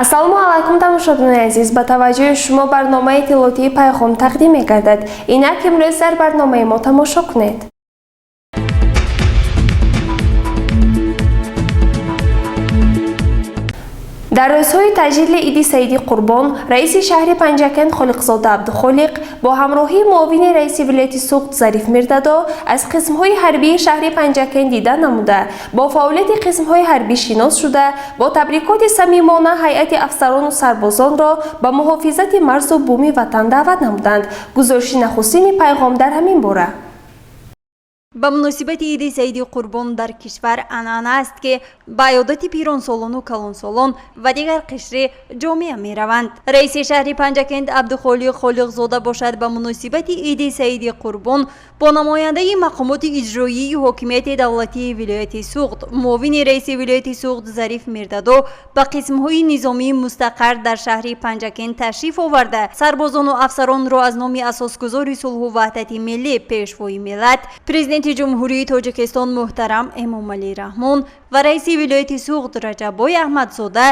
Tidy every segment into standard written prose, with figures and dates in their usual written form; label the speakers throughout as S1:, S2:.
S1: ассалому алайкум тамошобинони азиз, ба таваҷҷӯҳи шумо барномаи иттилоотии пайғом тақдим мегардад. Инак имрӯз дар барномаи мо тамошо кунед. дар рӯзҳои таҷлили иди Саиди Қурбон, раиси шаҳри Панҷакент Холиқзода Абдухолиқ бо ҳамроҳии муовини раиси вилояти Суғд Зариф Мирдадо аз қисмҳои ҳарбии шаҳри Панҷакент дидан намуда, бо фаъолияти қисмҳои ҳарбӣ шинос шуда, бо табрикоти самимона ҳайати афсарону сарбозонро ба муҳофизати марзу буми ватан даъват намуданд. Гузориши нахустини пайғом дар ҳамин бора.
S2: ба муносибати иди Саиди Қурбон дар кишвар анъана аст ки ба аёдати пиронсолону калонсолон ва дигар қишри ҷомеа мераванд. раиси шаҳри Панҷакент Абдухолиқ Холиқзода бошад ба муносибати иди Саиди Қурбон бо намояндаи мақомоти иҷроии ҳокимияти давлатии вилояти Суғд, муовини раиси вилояти Суғд Зариф Мирдадо ба қисмҳои низомии мустақар дар шаҳри Панҷакент ташриф оварда, сарбозону афсаронро аз номи асосгузори сулҳу ваҳдати миллӣ пешвои миллат, президенти ҷумҳурии Тоҷикистон муҳтарам Эмомалӣ Раҳмон ва раиси вилояти Суғд Раҷаббой Аҳмадзода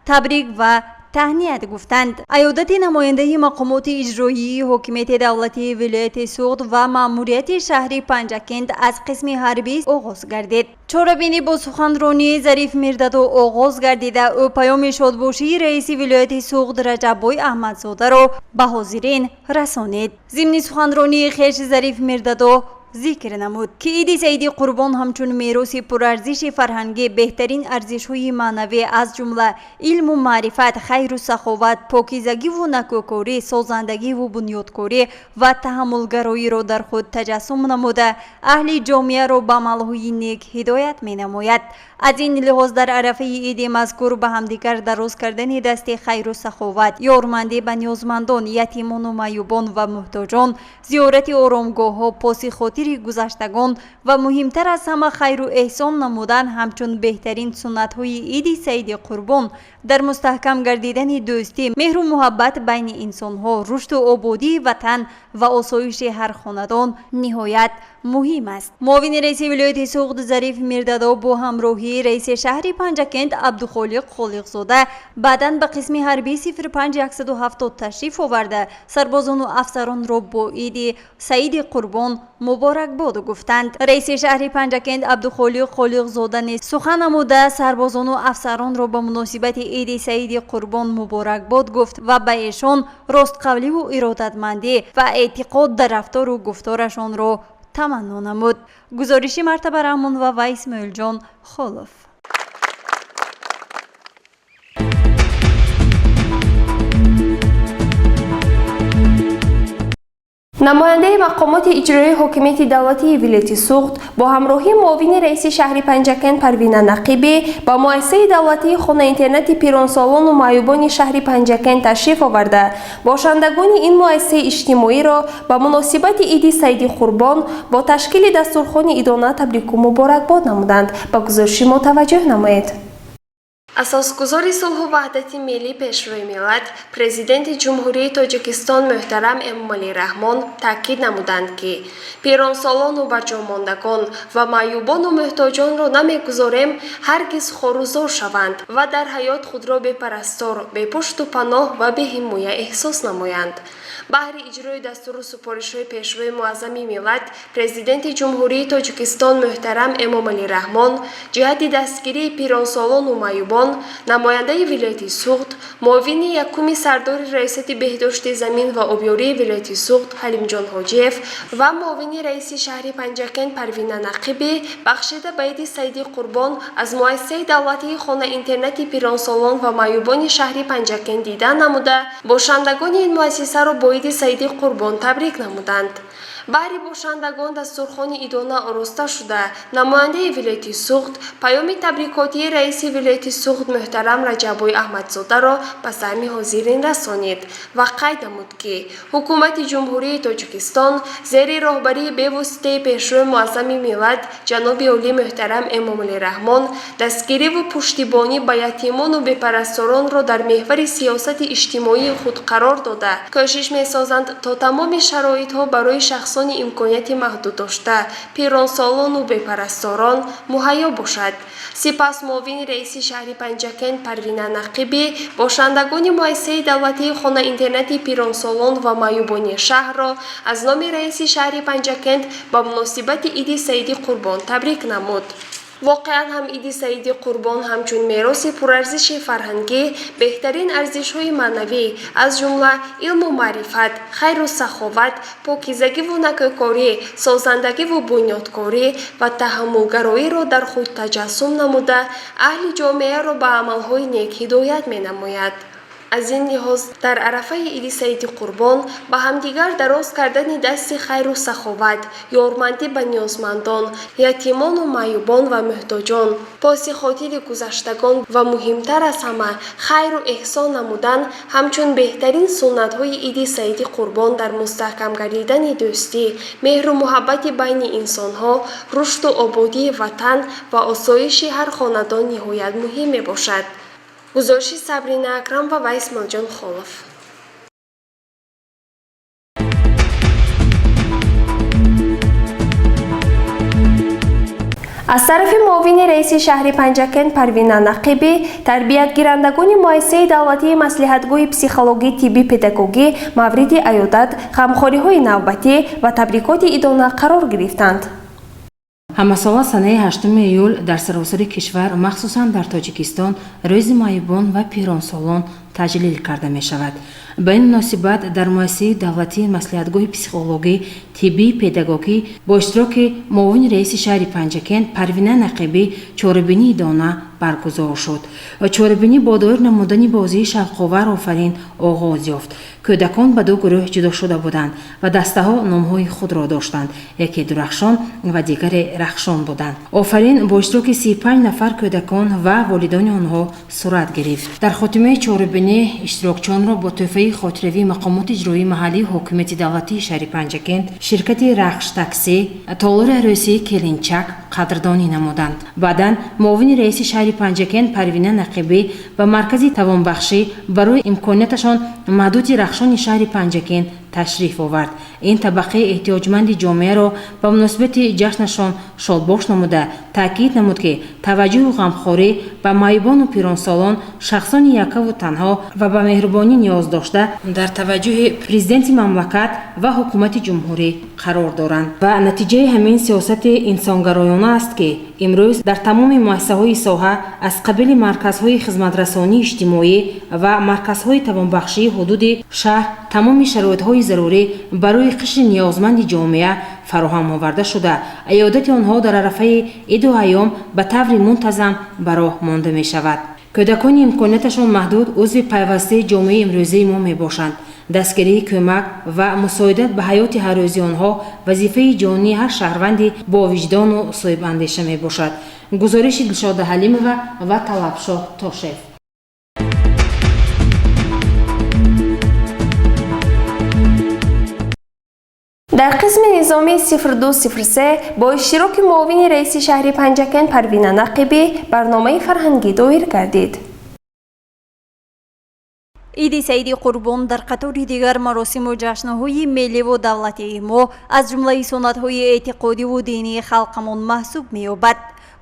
S2: табрик ва таҳният гуфтанд. аёдати намояндаи мақомоти иҷроии ҳокимияти давлатии вилояти Суғд ва маъмурияти шаҳри Панҷакент аз қисми ҳарбӣ оғоз гардид. чорабинӣ бо суханронии Зариф Мирдадо оғоз гардида, ӯ паёми шодбошии раиси вилояти Суғд Раҷаббой Аҳмадзодаро ба ҳозирин расонид. зимни суханронии хеш Зариф Мирдадо зикр намуд ки иди Саиди Қурбон ҳамчун мероси пурарзиши фарҳангӣ беҳтарин арзишҳои маънавӣ аз ҷумла илму маърифат, хайру саховат, покизагиву накӯкорӣ, созандагиву бунёдкорӣ ва таҳаммулгароиро дар худ таҷассум намуда, аҳли ҷомеаро ба амалҳои нек ҳидоят менамояд. аз ин лиҳоз дар арафаи иди мазкур ба ҳамдигар дароз кардани дасти хайру саховат, ёрмандӣ ба ниёзмандон, ятимону маъюбон ва муҳтоҷон, зиёрати оромгоҳҳо, поси хотири гузаштагон ва муҳимтар аз ҳама хайру эҳсон намудан ҳамчун беҳтарин суннатҳои иди Саиди Қурбон дар мустаҳкам гардидани дӯстӣ, меҳру муҳаббат байни инсонҳо, рушду ободии ватан ва осоиши ҳар хонадон ниҳоят муҳим аст. муовини раиси вилояти Суғд Зариф Мирдадо бо ҳамроҳии раиси шаҳри Панҷакент Абдухолиқ Холиқзода баъдан ба қисми ҳарбии 05170 ташриф оварда, сарбозону афсаронро бо иди Саиди Қурбон муборакбод гуфтанд. раиси шаҳри Панҷакент Абдухолиқ Холиқзода низ сухан намуда сарбозону афсаронро ба муносибати иди Саиди Қурбон муборакбод гуфт ва ба эшон ростқавливу иродатмандӣ ва эътиқод дар рафтору гуфторашонро таманно намуд. гузориши Мартаба Раҳмон ва Вай Исмоилҷон Холов.
S1: намояндаи мақомоти иҷроии ҳокимияти давлатии вилояти Суғд бо ҳамроҳии муовини раиси шаҳри Панҷакент Парвина Нақибӣ ба муассисаи давлатии хона интернати пиронсолону маъюбони шаҳри Панҷакент ташриф оварда, бошандагони ин муассисаи иҷтимоиро ба муносибати иди Саиди Қурбон бо ташкили дастурхони идона табрику муборакбод намуданд. ба гузориши мо таваҷҷӯҳ намоед. асосгузори сулҳу ваҳдати миллӣ пешрои миллат, президенти ҷумҳурии Тоҷикистон муҳтарам Эмомалӣ Раҳмон таъкид намуданд ки пиронсолону баҷомондагон ва маъюбону муҳтоҷонро намегузорем ҳаргиз хорузор шаванд ва дар ҳаёт худро бепарастор, бепушту паноҳ ва беҳимоя эҳсос намоянд. баҳри иҷрои дастуру супоришҳои пешрои муаззами миллат, президенти ҷумҳурии Тоҷикистон муҳтарам Эмомалӣ Раҳмон ҷиҳати дастгирии пиронсолону маъюбон, намояндаи вилояти Суғд, муовини якуми сардори раисати беҳдошти замин ва обёрии вилояти Суғд Ҳалимҷон Ҳоҷиев ва муовини раиси шаҳри Панҷакент Парвина Нақибӣ бахшида ба иди Саиди Қурбон аз муассисаи давлатии хона интернати пиронсолон ва маъюбони шаҳри Панҷакент дидан намуда, бошандагони ин муассисаро бо иди Саиди Қурбон табрик намуданд. баҳри бошандагон дастурхони идона ороста шуда, намояндаи вилояти Суғд паёми табрикотии раиси вилояти Суғд муҳтарам Раҷаббой Аҳмадзодаро ба сами ҳозирин расонид ва қайд намуд ки ҳукумати ҷумҳурии Тоҷикистон зери роҳбарии бевоситаи пешрои муаззами миллат ҷаноби олӣ муҳтарам Эмомалӣ Раҳмон дастгириву пуштибонӣ ба ятимону бепарасторонро дар меҳвари сиёсати иҷтимоии худ қарор дода, кӯшиш месозанд то тамоми шароитҳо барои шахсон шахсони имконияти маҳдуд дошта пиронсолону бепарасторон муҳайё бошад. сипас муовини раиси шаҳри Панҷакент Парвина Нақибӣ бошандагони муассисаи давлатии хона интернети пиронсолон ва маъюбони шаҳрро аз номи раиси шаҳри Панҷакент ба муносибати Иди Саиди Қурбон табрик намуд. воқеан ҳам Иди Саиди Қурбон ҳамчун мероси пурарзиши фарҳангӣ, беҳтарин арзишҳои маънавӣ аз ҷумла илму маърифат, хайру саховат, покизагиву накӯкорӣ, созандагиву бунёдкорӣ ва таҳаммулгароиро дар худ таҷассум намуда, аҳли ҷомеаро ба амалҳои нек ҳидоят менамояд. аз ин лиҳоз дар арафаи Иди Саиди Қурбон ба ҳамдигар дароз кардани дасти хайру саховат, ёрмандӣ ба ниёзмандон, ятимону маъюбон ва муҳтоҷон, поси хотири гузаштагон ва муҳимтар аз ҳама хайру эҳсон намудан ҳамчун беҳтарин суннатҳои Иди Саиди Қурбон дар мустаҳкам гардидани дӯстӣ, меҳру муҳаббати байни инсонҳо, рушду ободии ватан ва осоиши ҳар хонадон ниҳоят муҳим мебошад. гузориши Сабрина Акрам ва Вайс Малҷон Холов. аз тарафи муовини раиси шаҳри Панҷакент Парвина Нақибӣ тарбиятгирандагони муассисаи давлатии маслиҳатгоҳи психологӣ тибби педагогӣ мавриди аёдат, ғамхориҳои навбатӣ ва табрикоти идона қарор гирифтанд.
S3: ҳамасола санаи 8 июл дар саросари кишвар махсусан дар Тоҷикистон рӯзи маъюбон ва пиронсолон таҷлил карда мешавад. ба ин муносибат дар муассисаи давлатии маслиҳатгоҳи психологӣ тиббии педагогӣ бо иштироки муовини раиси шаҳри Панҷакент Парвина Нақибӣ чорабинии дона баргузор шуд. чорабинӣ бо доир намудани бозии шавқовар офарин оғоз ёфт. кӯдакон ба ду гурӯҳ ҷудо шуда буданд ва дастаҳо номҳои худро доштанд. яке Дурахшон ва дигаре Рахшон буданд. офарин бо иштироки 35 нафар кӯдакон ва волидони онҳо сурат гирифт. дар хотимаи чорабинӣ иштирокчиёнро бо тӯҳфаи хотиравии мақомоти иҷроии маҳаллии ҳокимияти давлатии шаҳри Панҷакент, ширкати Рахш такси, толори арӯсии Келинчак қадрдонӣ намуданд. баъдан муовини раиси шаҳри Панҷакент Парвина Нақибӣ ба маркази тавонбахшӣ барои имконияташон маҳдуди Рахшони шаҳри Панҷакент ташриф овард. ин табақаи эҳтиёҷманди ҷомеаро ба муносибати ҷашнашон шодбош намуда таъкид намуд, ки таваҷҷӯҳу ғамхорӣ ба маъюбону пиронсолон шахсони якаву танҳо ва ба меҳрубонӣ ниёз дошта дар таваҷҷӯҳи президенти мамлакат ва ҳукумати ҷумҳурӣ қарор доранд. ва натиҷаи ҳамин сиёсати инсонгароёна аст, ки имрӯз дар тамоми муассисаҳои соҳа аз қабили марказҳои хизматрасонии иҷтимоӣ ва марказҳои тавонбахшии ҳудуди шаҳр тамоми шароитҳои зарурӣ барои қишри ниёзманди ҷомеа фароҳам оварда шуда, аёдати онҳо дар арафаи иду айём ба таври мунтазам ба роҳ монда мешавад. кӯдакони имконияташон маҳдуд узви пайвастаи ҷомеаи имрӯзаи мо мебошанд. дастгирии кӯмак ва мусоидат ба ҳаёти ҳаррӯзи онҳо вазифаи ҷонии ҳар шаҳрванди бо виҷдону соҳибандеша мебошад. гузориши Дилшода Ҳалимова ва Талабшоҳ Тошев.
S1: дар қисми низомии 0203 бо иштироки муовини раиси шаҳри Панҷакент Парвина Нақибӣ барномаи фарҳангӣ доир гардид.
S2: Иди Саиди Қурбон дар қатори дигар маросиму ҷашнҳои милливу давлатии мо аз ҷумлаи суннатҳои эътиқодиву динии халқамон маҳсуб меёбад.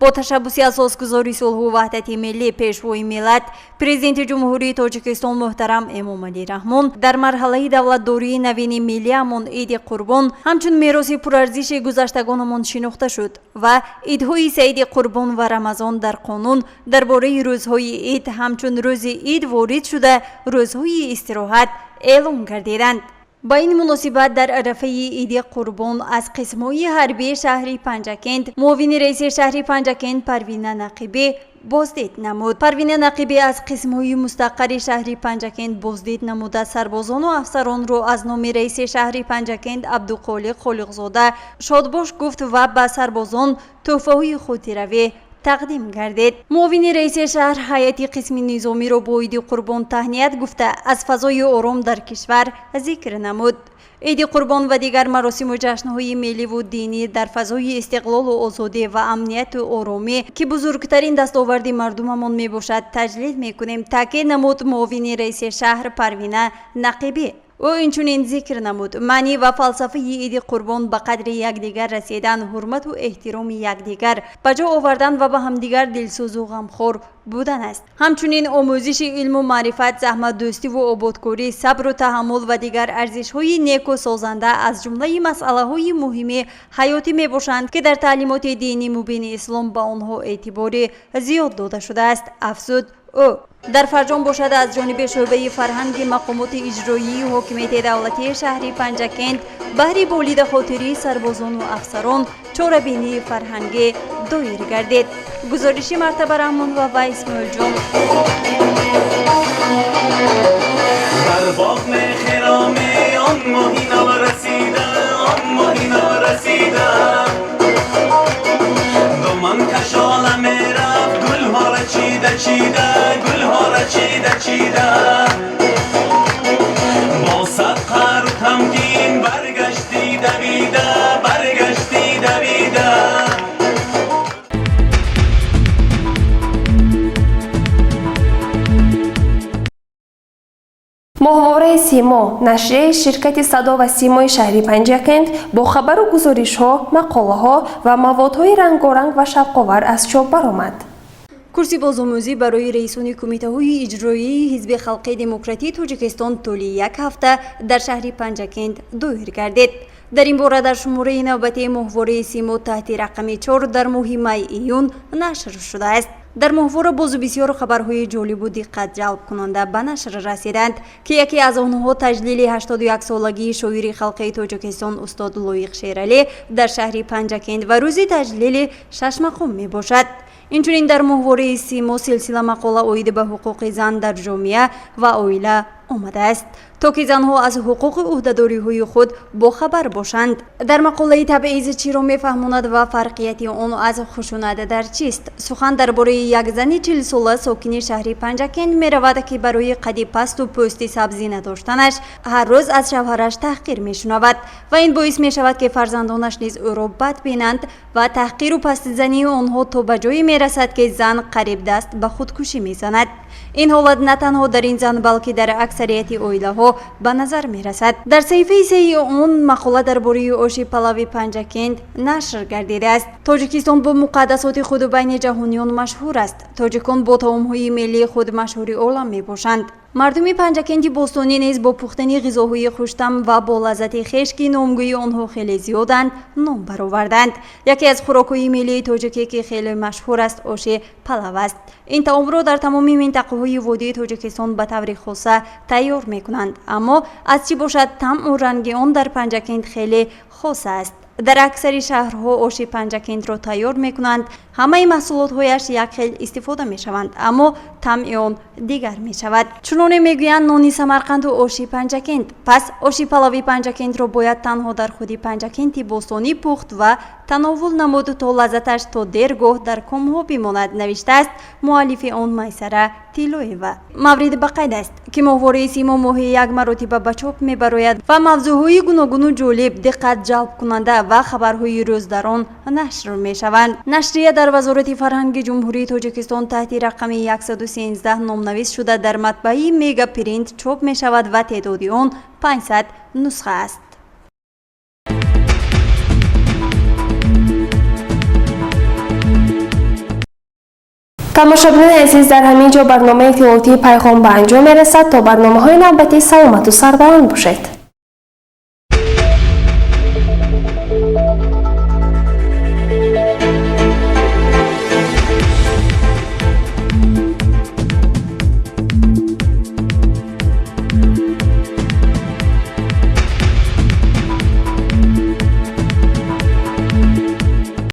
S2: бо ташаббуси асосгузори сулҳу ваҳдати миллӣ пешвои миллат президенти ҷумҳурии Тоҷикистон муҳтарам Эмомалӣ Раҳмон дар марҳалаи давлатдории навини миллиамон Иди Қурбон ҳамчун мероси пурарзиши гузаштагонамон шинохта шуд ва идҳои Саиди Қурбон ва Рамазон дар қонун дар бораи рӯзҳои ид ҳамчун рӯзи ид ворид шуда рӯзҳои истироҳат эълон гардиданд. ба ин муносибат дар арафаи Иди Қурбон аз қисмҳои ҳарбии шаҳри Панҷакент муовини раиси шаҳри Панҷакент Парвина Нақибӣ боздид намуд. Парвина Нақибӣ аз қисмҳои мустақарри шаҳри Панҷакент боздид намуда сарбозону афсаронро аз номи раиси шаҳри Панҷакент Абдуқолиқ Холиқзода шодбош гуфт ва ба сарбозон тӯҳфаҳои хотиравӣ тақдим гардид. муовини раиси шаҳр ҳайати қисми низомиро бо Иди Қурбон таҳният гуфта аз фазои ором дар кишвар зикр намуд. Иди Қурбон ва дигар маросиму ҷашнҳои милливу динӣ дар фазои истиқлолу озодӣ ва амнияту оромӣ ки бузургтарин дастоварди мардумамон мебошад таҷлил мекунем, таъкид намуд муовини раиси шаҳр Парвина Нақибӣ. او اینچنین ذکر نمود معنی و فلسفه عید قربان به قدر یکدیگر رسیدن، حرمت و احترام یکدیگر به جا آوردن و به همدیگر دلسوز و غمخوار بودن است. همچنین آموزش علم و معرفت، زحمت دوستی و آبادکاری، صبر و تحمل و دیگر ارزش‌های نیک و سازنده از جمله مسائل‌های مهم حیاتی میباشند که در تعلیمات دینی مبین اسلام به آنها اعتبار زیاد داده شده است. افزود او در فرجام باشد از جانب شعبه فرهنگ مقامات اجرایی حاکمیت دولتی شهر پنجکند بهر بولید خاطری سربازان و افسران چاره‌بینی فرهنگی دایر گردید. گزارش مرتبه رحمان و اسماعیل جان.
S4: در باغ خرامه آن ماهینا رسیده دومان کشاله میرفت گلها را چیده با صد قهر و تمکین برگشتی دویده
S1: ماهواره سیما نشریه شرکت صدا و سیمای شهر پنجکند با خبر و گزارش ها، مقاله ها و موادهای رنگارنگ و شوق‌آور از چاپ برآمد.
S2: کرسی بازآموزی برای رئیسان کمیته های اجرایی حزب خلق دموکراتی تاجیکستان طول یک هفته در شهر پنجکند دایر گردید. در این باره در شماره نوبتی ماهواره سیما تحت رقم 4 در ماه می ایون نشر شده است. در ماهواره باز بسیار خبرهای جالب و دقت جلب کننده به نشر رسیدند که یکی از آنها تجلیل 81 سالگی شاعر خلق تاجیکستان استاد لایق شیرالی در شهر پنجکند و روز تجلیل 6 مقام می باشد. اینچنین در ماهواره سیما سلسله مقاله عاید به حقوق زن در جامعه و عائله آمده است تا که زنها از حقوق عهده‌داری های خود باخبر باشند. در مقاله تبعیض چی را میفهماند و فرقیت آن از خشونت در چیست سخن درباره یک زن 40 ساله ساکن شهر پنجکند می رود که برای قد پست و پوست سبزی نداشتنش هر روز از شوهرش تحقیر می شنود و این باعث می شود که فرزندانش نیز او را بد بینند و تحقیر و پست زنی آنها تا به جایی می رسد که زن قریب دست به خودکشی می زند. این حالت نه تنها در این زن بلکه در اکثریت عائله ها به نظر می رسد. در صفحه 3 اون مقاله درباره آشی پلاوی پنجکند نشر گردیده است. تاجیکستان با مقدسات خود بین جهانیان مشهور است. تاجیکان با طعام‌های ملی خود مشهور عالم می باشند. مردم پنجکندی باستانی نیز با پختن غذاهای خوش‌طعم و با لذت خویش که نامگوی آنها خیلی زیادند نام برآوردند. یکی از خوراک‌های ملی تاجیکی که خیلی مشهور است آش پلاو است. این طعام را در تمام منطقه‌های وادی تاجیکستان به طور خاص تیار می‌کنند، اما از چی باشد طعم و رنگ آن در پنجکند خیلی خاص است. در اکثر شهرها آش پنجکند را تیار می‌کنند. همه محصولات‌هایش یک خیل استفاده می‌شوند، اما طعم آن دیگر می‌شود. چنانه می‌گویند نان سمرقند و آش پنجکند. پس آش پلاوی پنجکند را باید تنها در خود پنجکند باستانی پخت و تناول نمود تا لذتش تا دیرگاه در کام‌ها بماند، نوشته است مؤلف آن میسره تیلویوا. مورد به قید است که ماهواره سیما ماهی یک مرتبه به چاپ می‌براید و موضوعهای گوناگون و جالب، دقت جلب کننده و خبرهای روز در آن نشر می‌شوند. نشریه در وزارت فرهنگ جمهوری تاجیکستان تحت رقم 113 نامنویس شده در مطبعه میگا پرینت چاپ می‌شود و تعداد آن 500 نسخه است.
S1: تماشاگران عزیز، در همین جا برنامه اطلاعاتی پیغام به انجام میرسد. تا برنامه‌های نوبتی سلامت و سربلند باشید.